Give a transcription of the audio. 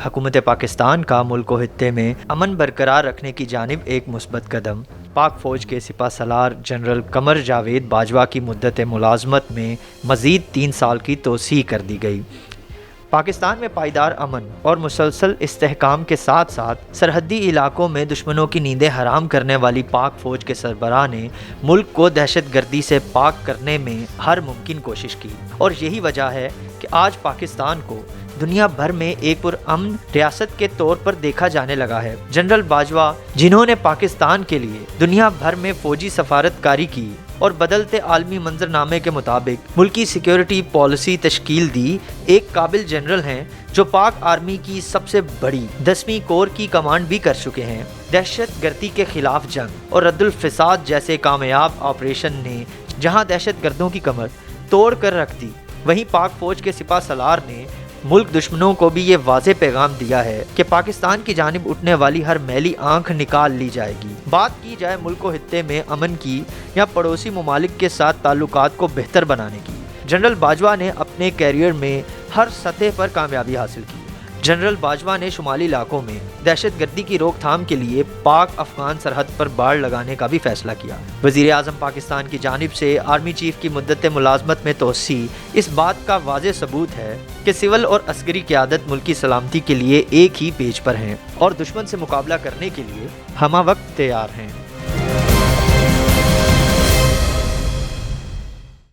हुकूमत पाकिस्तान का मुल्क व खित्ते में अमन बरकरार रखने की जानिब एक मुस्बत कदम। पाक फ़ौज के सिपह सलार जनरल कमर जावेद बाजवा की मुद्दत मुलाजमत में मज़ीद 3 साल की तोसी कर दी गई। पाकिस्तान में पायदार अमन और मुसलसल इस्तेहकाम के साथ साथ सरहदी इलाकों में दुश्मनों की नींदें हराम करने वाली पाक फ़ौज के सरबराह ने मुल्क को दहशत गर्दी से पाक करने में हर मुमकिन कोशिश की, और यही वजह है कि आज पाकिस्तान को दुनिया भर में एक पुरअमन रियासत के तौर पर देखा जाने लगा है। जनरल बाजवा, जिन्होंने पाकिस्तान के लिए दुनिया भर में फ़ौजी सफारतकारी की और बदलते आलमी मंजरनामे के मुताबिक मुल्की सिक्योरिटी पॉलिसी तश्कील दी, एक काबिल जनरल हैं जो पाक आर्मी की सबसे बड़ी 10वीं कोर की कमांड भी कर चुके हैं। दहशत गर्दी के खिलाफ जंग और रद्दुल फिसाद जैसे कामयाब ऑपरेशन ने जहां दहशत गर्दों की कमर तोड़ कर रख दी, वहीं पाक फ़ौज के सिपह सलार ने मुल्क दुश्मनों को भी ये वाज़े पैगाम दिया है कि पाकिस्तान की जानिब उठने वाली हर मैली आंख निकाल ली जाएगी। बात की जाए मुल्क व खित्ते में अमन की या पड़ोसी ममालिक के साथ ताल्लुकात को बेहतर बनाने की, जनरल बाजवा ने अपने कैरियर में हर सतह पर कामयाबी हासिल की। जनरल बाजवा ने शुमाली इलाकों में दहशत गर्दी की रोकथाम के लिए पाक अफगान सरहद पर बाड़ लगाने का भी फैसला किया। वज़ीर आज़म पाकिस्तान की जानिब से आर्मी चीफ की मुद्दत मुलाजमत में तोसी इस बात का वाज़े सबूत है कि सिविल और अस्करी क़यादत मुल्क की सलामती के लिए एक ही पेज पर हैं और दुश्मन से मुकाबला करने के लिए हमा वक्त तैयार हैं।